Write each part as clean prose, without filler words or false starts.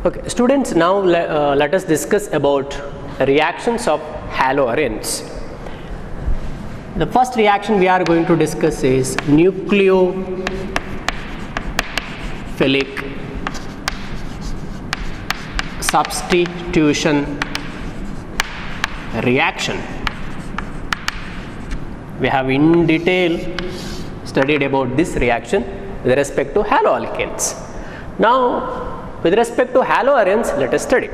Okay, students, now let us discuss about reactions of haloarenes. The first reaction we are going to discuss is nucleophilic substitution reaction. We have in detail studied about this reaction with respect to haloalkanes. Now, with respect to haloarenes, let us study.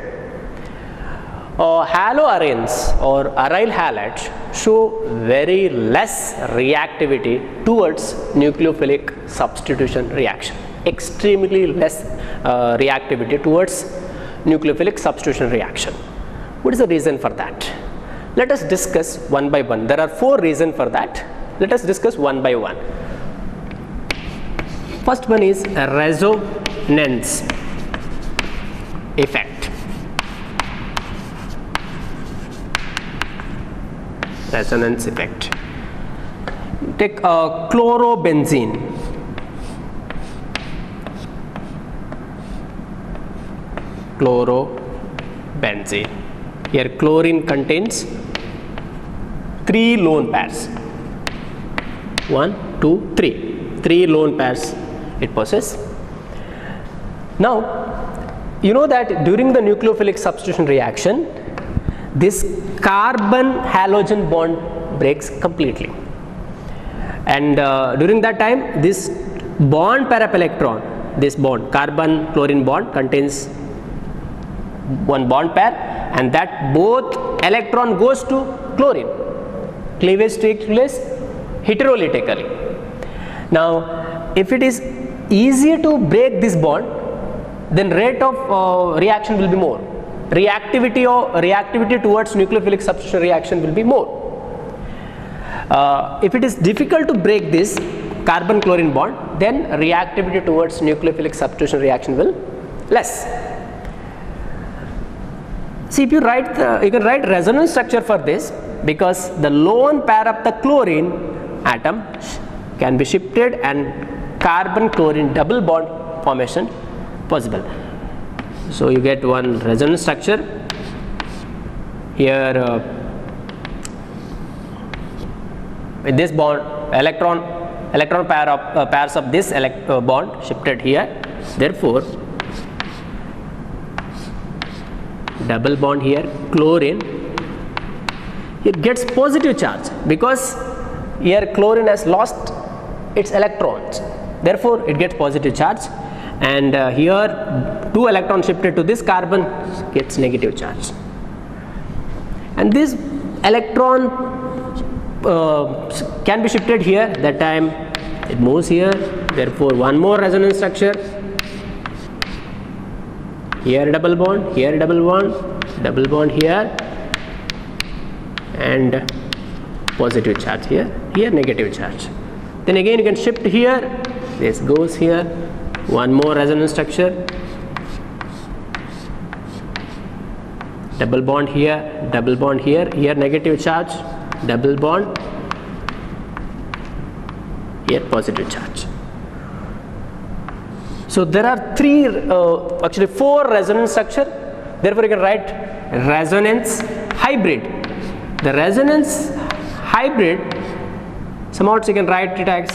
Haloarenes or aryl halides show very less reactivity towards nucleophilic substitution reaction. Extremely less reactivity towards nucleophilic substitution reaction. What is the reason for that? Let us discuss one by one. There are 4 reasons for that. Let us discuss one by one. First one is resonance effect. Resonance effect. Take chlorobenzene. Chlorobenzene. Here chlorine contains 3 lone pairs. 1, 2, 3. 3 lone pairs it possesses. Now, you know that during the nucleophilic substitution reaction, this carbon halogen bond breaks completely, and during that time this bond pair of electron, this bond carbon chlorine bond contains one bond pair, and that both electron goes to chlorine. Cleavage takes place heterolytically. Now, if it is easier to break this bond, then rate of reaction will be more. Reactivity towards nucleophilic substitution reaction will be more. If it is difficult to break this carbon chlorine bond, then reactivity towards nucleophilic substitution reaction will less. See, if you write you can write resonance structure for this, because the lone pair of the chlorine atom can be shifted and carbon chlorine double bond formation possible. So you get one resonance structure here. With this bond, electron pair of pairs of this bond shifted here. Therefore, double bond here, chlorine, it gets positive charge because here chlorine has lost its electrons. Therefore, it gets positive charge, and here 2 electrons shifted to this carbon gets negative charge, and this electron can be shifted here. That time it moves here. Therefore, one more resonance structure. Here double bond, here double bond here, and positive charge here, here negative charge. Then again you can shift here, this goes here, one more resonance structure, double bond here, here negative charge, double bond, here positive charge. So there are actually 4 resonance structure. Therefore, you can write resonance hybrid. The resonance hybrid, somehow you can write it as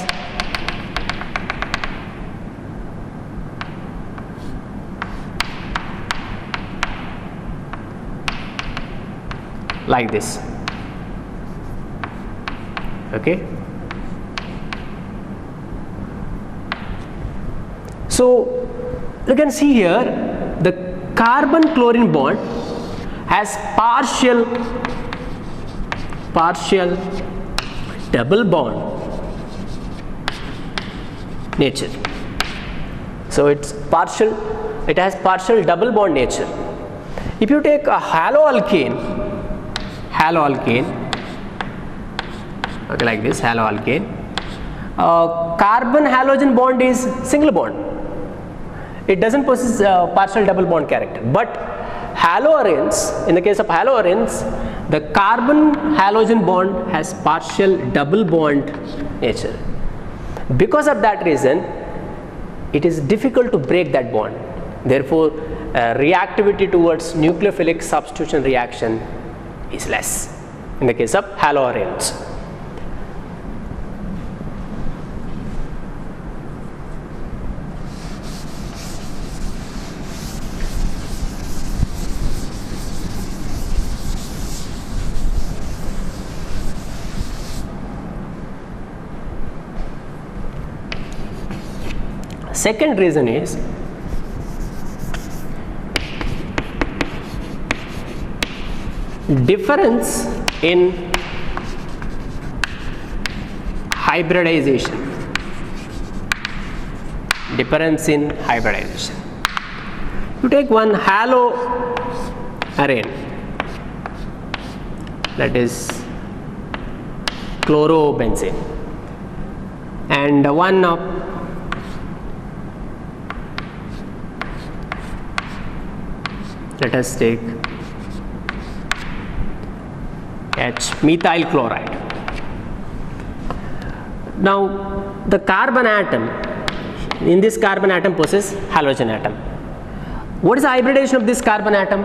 like this. Okay. So you can see here the carbon chlorine bond has partial double bond nature. So it has partial double bond nature. If you take a haloalkane, okay, like this haloalkane, carbon halogen bond is single bond. It doesn't possess partial double bond character. But haloarenes, in the case of haloarenes, the carbon halogen bond has partial double bond nature. Because of that reason, it is difficult to break that bond. Therefore, reactivity towards nucleophilic substitution reaction is less in the case of haloarenes. Second reason is difference in hybridization. Difference in hybridization. You take one haloarene, that is chlorobenzene, and one let us take H-methyl chloride. Now the carbon atom, in this carbon atom possesses halogen atom. What is the hybridization of this carbon atom?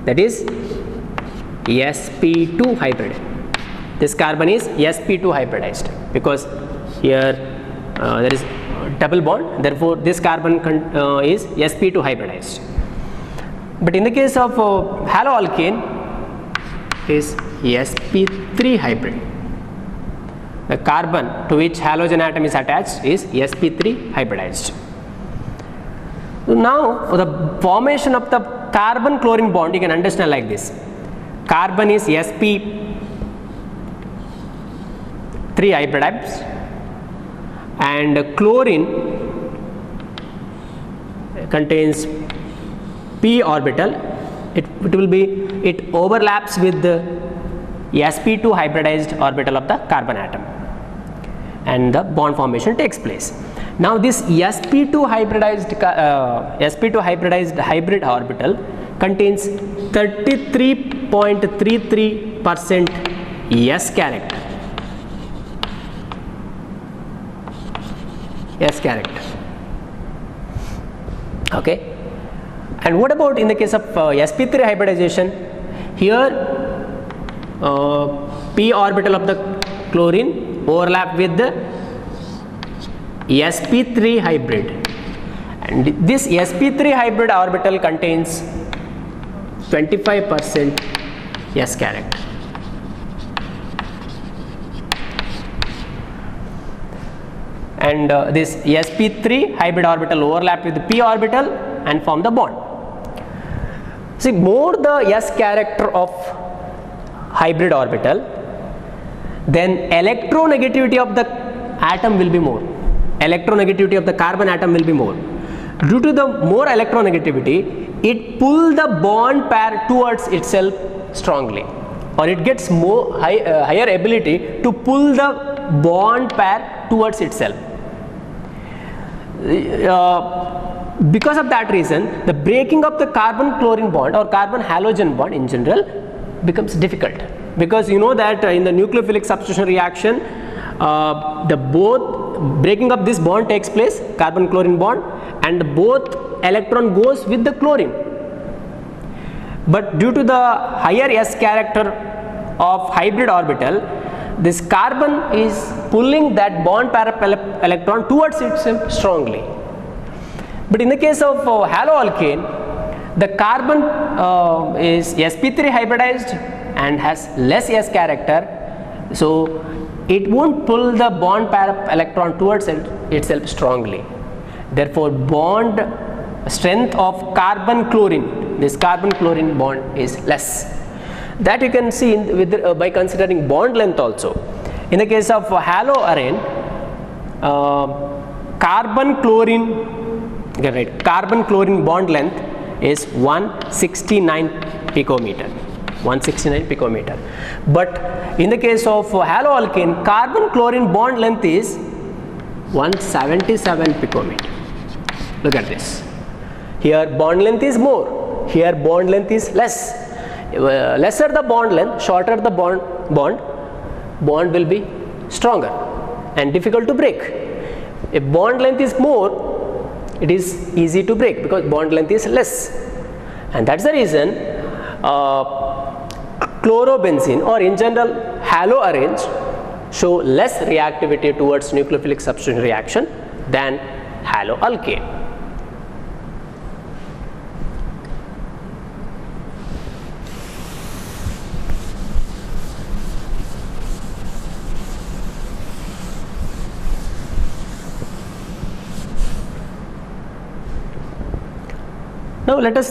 That is sp2 hybrid. This carbon is sp2 hybridized because here there is double bond, therefore this carbon is sp2 hybridized. But in the case of haloalkane, is sp3 hybrid. The carbon to which halogen atom is attached is sp3 hybridized. Now for the formation of the carbon chlorine bond, you can understand like this. Carbon is sp3 hybridized and chlorine contains p orbital. It overlaps with the sp2 hybridized orbital of the carbon atom, and the bond formation takes place. Now this sp2 hybridized hybrid orbital contains 33.33% s character. S character. Okay. And what about in the case of sp3 hybridization? Here p orbital of the chlorine overlap with the sp3 hybrid, and this sp3 hybrid orbital contains 25% s character. And this sp3 hybrid orbital overlap with the p orbital and form the bond. See, more the s character of hybrid orbital, then electronegativity of the atom will be more. Electronegativity of the carbon atom will be more. Due to the more electronegativity, it pulls the bond pair towards itself strongly, or it gets more higher ability to pull the bond pair towards itself. Because of that reason, the breaking of the carbon chlorine bond or carbon halogen bond in general becomes difficult, because you know that in the nucleophilic substitution reaction, the both breaking of this bond takes place, carbon chlorine bond, and both electron goes with the chlorine. But due to the higher s character of hybrid orbital, this carbon is pulling that bond pair electron towards itself strongly. But in the case of haloalkane, the carbon is sp3 hybridized and has less s character, so it won't pull the bond pair electron towards itself strongly. Therefore, bond strength of carbon chlorine, this carbon chlorine bond is less. That you can see by considering bond length also. In the case of haloarene, carbon chlorine bond length is 169 picometer. 169 picometer. But in the case of haloalkane, carbon chlorine bond length is 177 picometer. Look at this. Here bond length is more, here bond length is less. Lesser the bond length, shorter the bond will be stronger and difficult to break. If bond length is more, it is easy to break because bond length is less, and that's the reason chlorobenzene or in general haloarenes show less reactivity towards nucleophilic substitution reaction than haloalkane. Now let us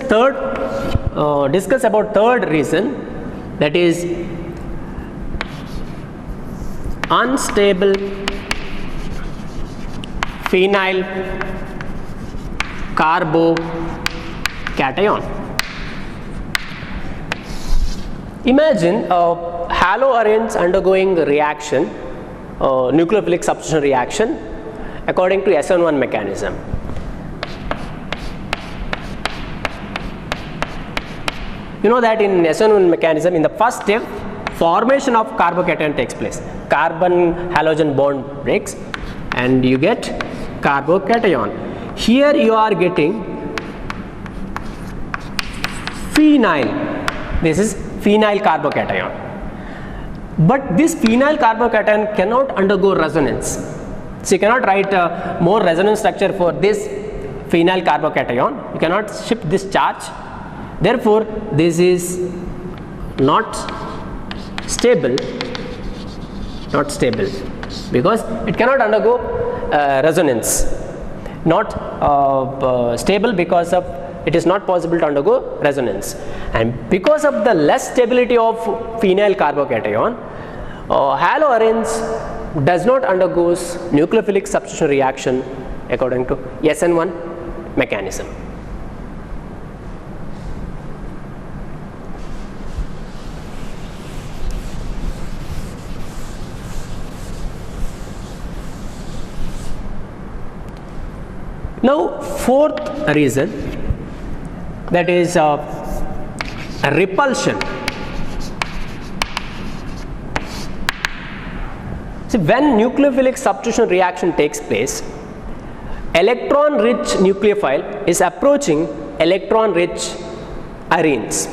discuss about third reason, that is unstable phenyl carbocation. Imagine haloarenes undergoing reaction, nucleophilic substitution reaction according to SN1 mechanism. You know that in SN1 mechanism, in the first step, formation of carbocation takes place. Carbon halogen bond breaks and you get carbocation. Here you are getting phenyl. This is phenyl carbocation. But this phenyl carbocation cannot undergo resonance. So you cannot write more resonance structure for this phenyl carbocation. You cannot shift this charge. Therefore, this is not stable because it cannot undergo resonance. Not stable because of it is not possible to undergo resonance, and because of the less stability of phenyl carbocation, haloarenes does not undergoes nucleophilic substitution reaction according to SN1 mechanism. Now fourth reason, that is repulsion. See, when nucleophilic substitution reaction takes place, electron rich nucleophile is approaching electron rich arenes.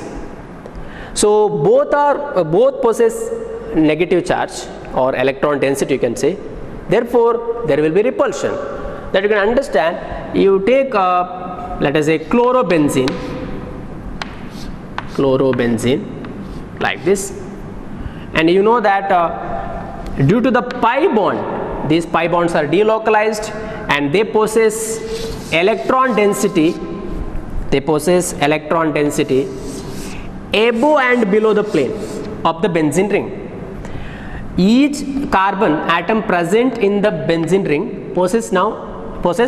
So both possess negative charge or electron density, you can say. Therefore, there will be repulsion. That you can understand, you take let us say chlorobenzene like this, and you know that due to the pi bond, these pi bonds are delocalized and they possess electron density above and below the plane of the benzene ring. Each carbon atom present in the benzene ring possess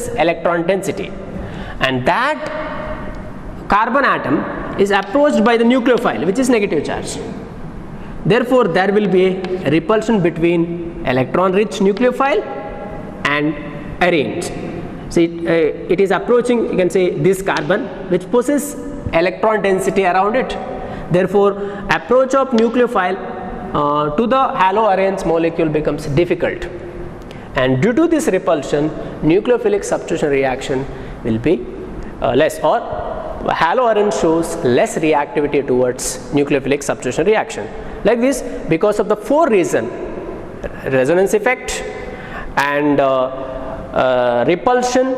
electron density, and that carbon atom is approached by the nucleophile, which is negative charge. Therefore, there will be a repulsion between electron rich nucleophile and arenes. See, it is approaching, you can say, this carbon which possesses electron density around it. Therefore, approach of nucleophile to the haloarenes molecule becomes difficult, and due to this repulsion, nucleophilic substitution reaction will be less, or haloarene shows less reactivity towards nucleophilic substitution reaction. Like this, because of the four reasons: resonance effect and repulsion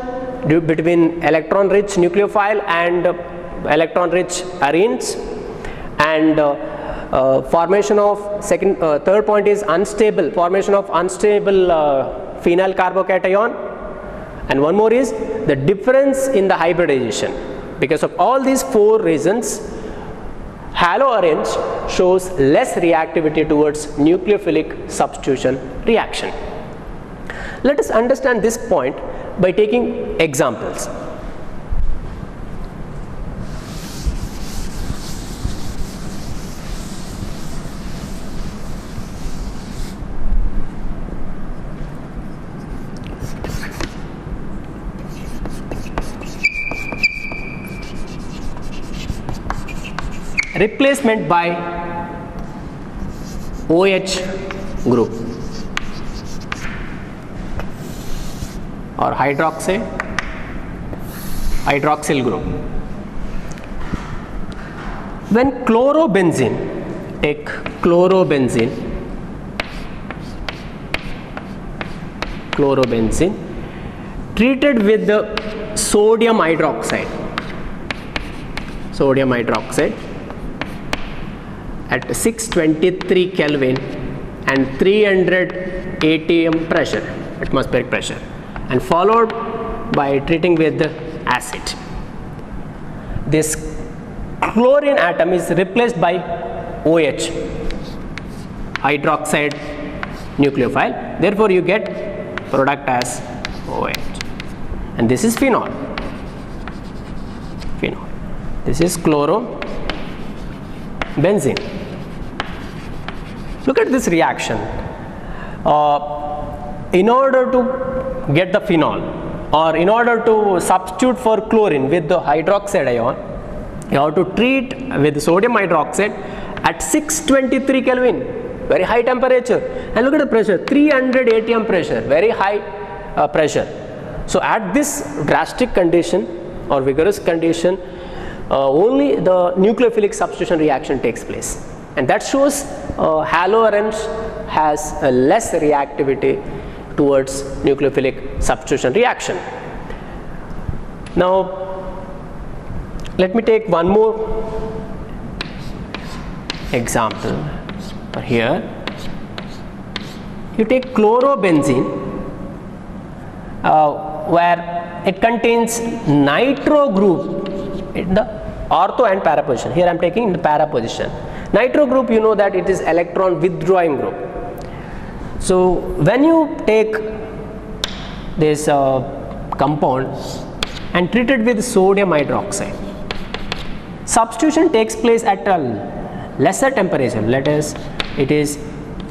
between electron rich nucleophile and electron rich arenes, and formation of third point is formation of unstable phenyl carbocation, and one more is the difference in the hybridization. Because of all these four reasons, haloarenes shows less reactivity towards nucleophilic substitution reaction. Let us understand this point by taking examples. Replacement by OH group or hydroxy hydroxyl group. When chlorobenzene, take chlorobenzene, treated with the sodium hydroxide at 623 Kelvin and 300 atm pressure, atmospheric pressure, and followed by treating with the acid. This chlorine atom is replaced by OH, hydroxide nucleophile. Therefore, you get product as OH. And this is phenol. This is chlorobenzene. Look at this reaction. In order to get the phenol, or in order to substitute for chlorine with the hydroxide ion, you have to treat with sodium hydroxide at 623 Kelvin, very high temperature. And look at the pressure, 300 atm pressure, very high pressure. So at this drastic condition or vigorous condition, only the nucleophilic substitution reaction takes place, and that shows halo-orange has a less reactivity towards nucleophilic substitution reaction. Now let me take one more example. Here you take chlorobenzene, where it contains nitro group in the ortho and para position. Here I am taking in the para position. Nitro group, you know that it is electron withdrawing group. So when you take this compound and treat it with sodium hydroxide, substitution takes place at a lesser temperature. Let us, it is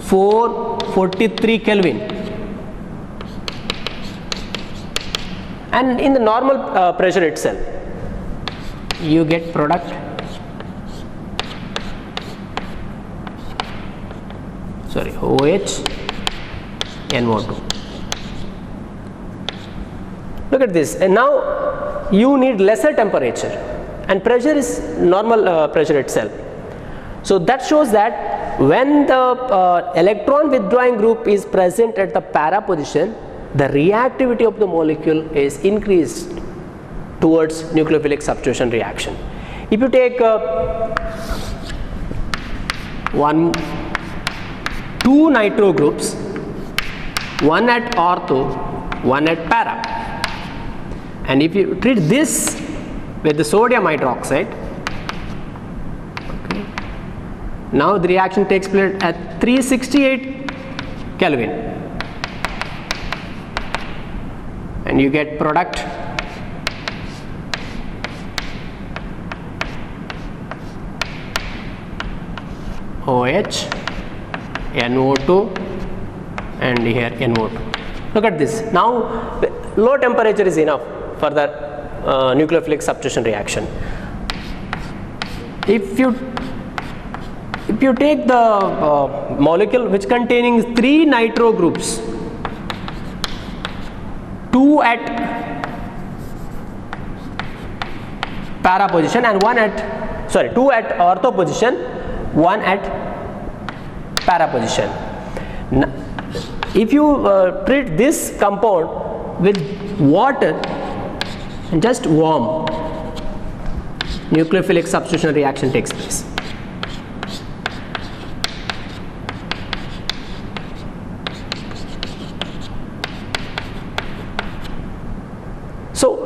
443 Kelvin, and in the normal pressure itself, you get product OH NO2. Look at this, and now you need lesser temperature, and pressure is normal pressure itself. So that shows that when the electron withdrawing group is present at the para position, the reactivity of the molecule is increased towards nucleophilic substitution reaction. If you take two nitro groups, one at ortho, one at para, and if you treat this with the sodium hydroxide, okay, now the reaction takes place at 368 Kelvin, and you get product OH, NO2, and here NO2. Look at this. Now low temperature is enough for the nucleophilic substitution reaction. If you take the molecule which containing 3 nitro groups, 2 at para position and 2 at ortho position, 1 at para position. If you treat this compound with water and just warm, nucleophilic substitution reaction takes place. So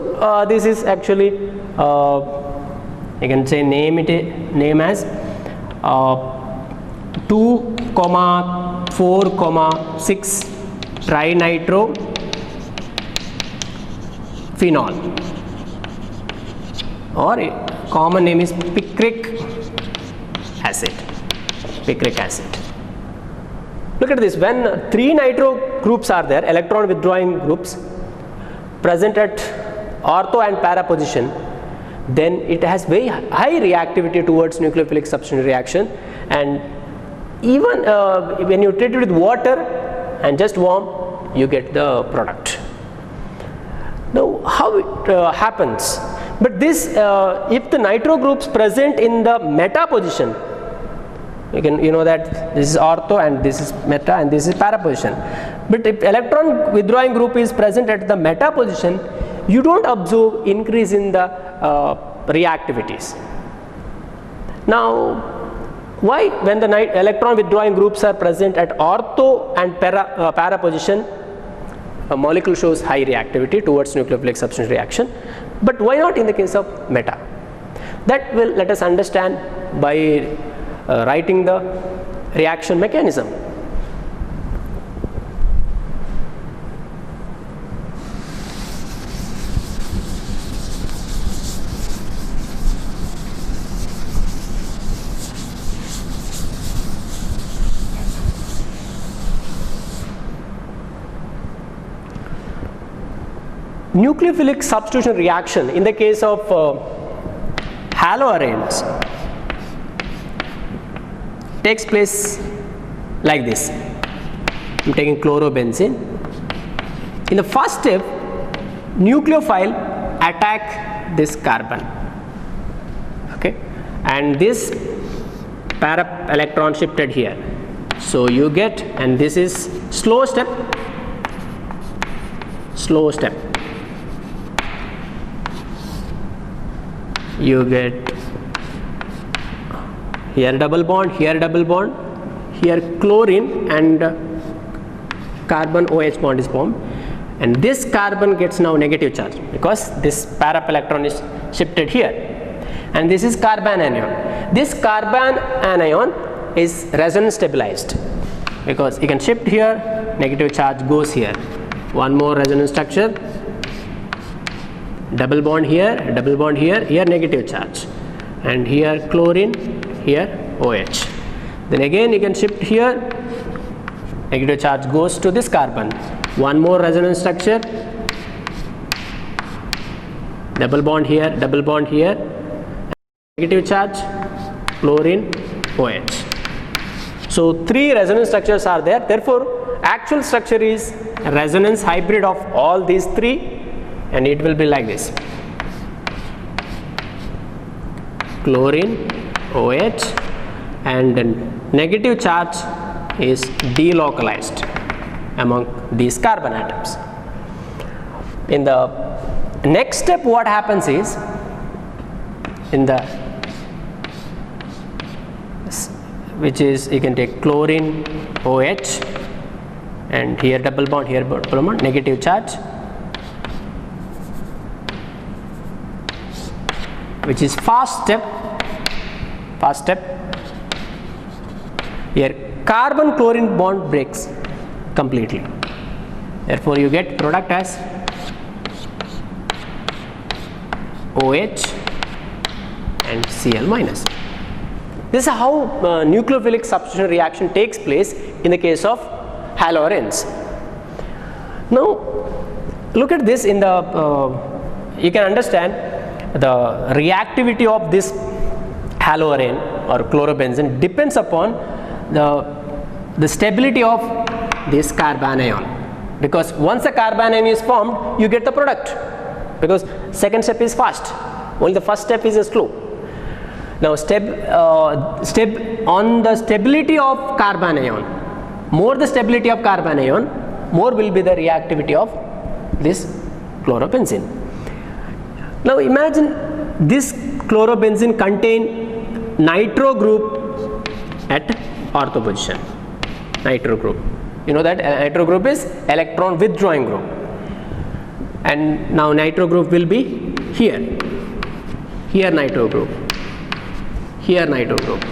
this is actually, you can say name as 2,4,6 trinitro phenol, or a common name is picric acid. Look at this, when 3 nitro groups are there, electron withdrawing groups present at ortho and para position, then it has very high reactivity towards nucleophilic substitution reaction, and even when you treat it with water and just warm, you get the product. Now how it happens? But this, if the nitro groups present in the meta position, you know that this is ortho and this is meta and this is para position. But if electron withdrawing group is present at the meta position, you don't observe increase in the reactivities. Now, why when the electron withdrawing groups are present at ortho and para position, a molecule shows high reactivity towards nucleophilic substitution reaction, but why not in the case of meta? That will let us understand by writing the reaction mechanism. Nucleophilic substitution reaction in the case of haloarenes takes place like this. I'm taking chlorobenzene. In the first step, nucleophile attack this carbon, okay, and this para electron shifted here. So you get, and this is slow step. You get here double bond, here chlorine and carbon OH bond is formed, and this carbon gets now negative charge because this para electron is shifted here, and this is carbon anion. This carbon anion is resonance stabilized because you can shift here, negative charge goes here. One more resonance structure, double bond here, here negative charge, and here chlorine, here OH. Then again you can shift here, negative charge goes to this carbon. One more resonance structure, double bond here, negative charge, chlorine, OH. So three resonance structures are there. Therefore, actual structure is a resonance hybrid of all these three, and it will be like this: chlorine, OH, and negative charge is delocalized among these carbon atoms. In the next step, what happens is, in the which is, you can take chlorine, OH, and here double bond, negative charge, which is fast step. Here carbon chlorine bond breaks completely. Therefore, you get product as OH and Cl minus. This is how nucleophilic substitution reaction takes place in the case of haloarenes. Now, look at this in the, you can understand the reactivity of this haloarene or chlorobenzene depends upon the stability of this carbanion, because once a carbanion is formed, you get the product, because second step is fast, only the first step is slow. Now on the stability of carbanion, more the stability of carbanion, more will be the reactivity of this chlorobenzene. Now imagine this chlorobenzene contain nitro group at ortho position. Nitro group, you know that nitro group is electron withdrawing group, and now nitro group will be here nitro group, here nitro group,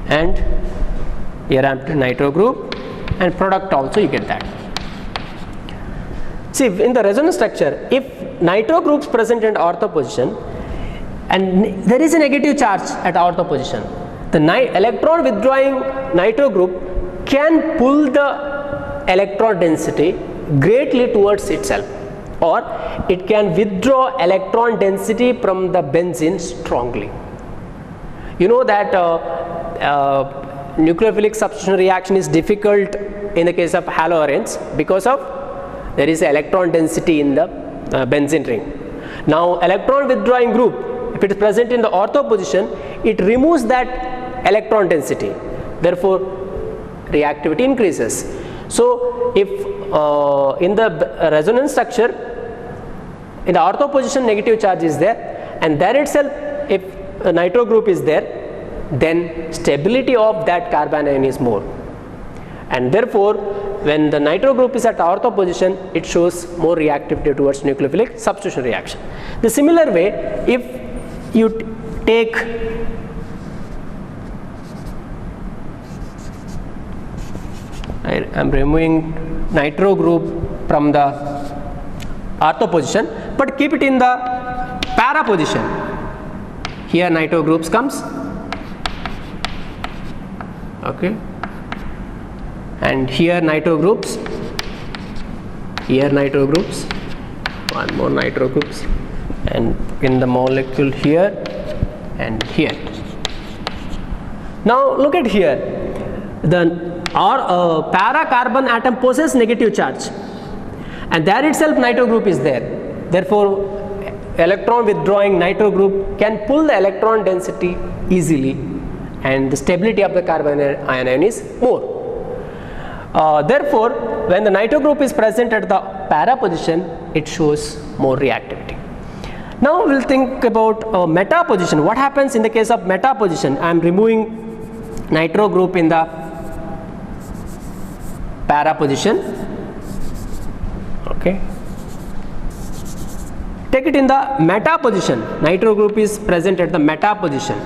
and here after nitro group, and product also you get that. See, in the resonance structure, if nitro groups present in ortho position and there is a negative charge at ortho position, the electron withdrawing nitro group can pull the electron density greatly towards itself, or it can withdraw electron density from the benzene strongly. You know that nucleophilic substitution reaction is difficult in the case of haloarenes because of there is electron density in the benzene ring. Now electron withdrawing group, if it is present in the ortho position, it removes that electron density, therefore reactivity increases. So if in the resonance structure, in the ortho position negative charge is there, and there itself if a nitro group is there, then stability of that carbon ion is more, and therefore when the nitro group is at ortho position, it shows more reactivity towards nucleophilic substitution reaction. The similar way, if you take I am removing nitro group from the ortho position, but keep it in the para position. Here nitro groups comes, okay, and here nitro groups, here nitro groups, one more nitro groups, and in the molecule here and here. Now look at here, the para carbon atom possesses negative charge, and there itself nitro group is there, therefore electron withdrawing nitro group can pull the electron density easily, and the stability of the carbon ion is more. Therefore when the nitro group is present at the para position, it shows more reactivity. Now we will think about meta position. What happens in the case of meta position? I am removing nitro group in the para position, okay, take it in the meta position. Nitro group is present at the meta position,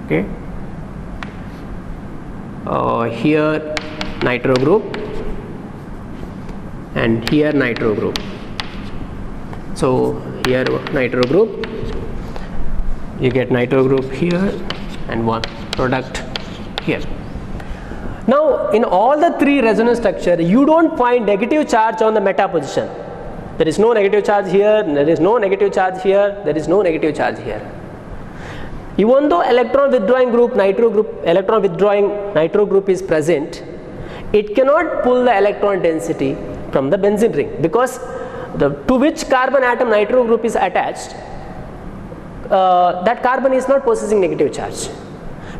okay, here nitro group and here nitro group. So here nitro group, you get nitro group here and one product here. Now in all the three resonance structure, you don't find negative charge on the meta position. There is no negative charge here, there is no negative charge here, there is no negative charge here. Even though electron withdrawing group nitro group is present, it cannot pull the electron density from the benzene ring, because to which carbon atom nitro group is attached, that carbon is not possessing negative charge.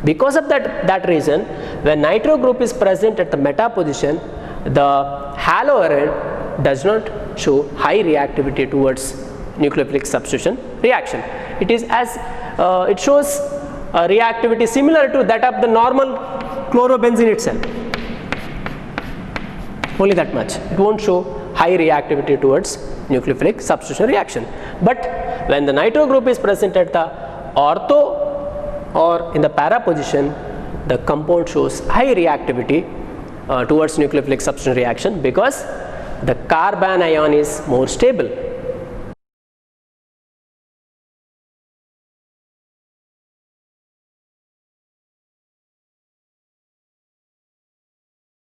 Because of that reason, when nitro group is present at the meta position, the halo ion does not show high reactivity towards nucleophilic substitution reaction. It is as it shows a reactivity similar to that of the normal chlorobenzene itself, only that much. It won't show high reactivity towards nucleophilic substitution reaction. But when the nitro group is present at the ortho or in the para position, the compound shows high reactivity towards nucleophilic substitution reaction, because the carbon ion is more stable.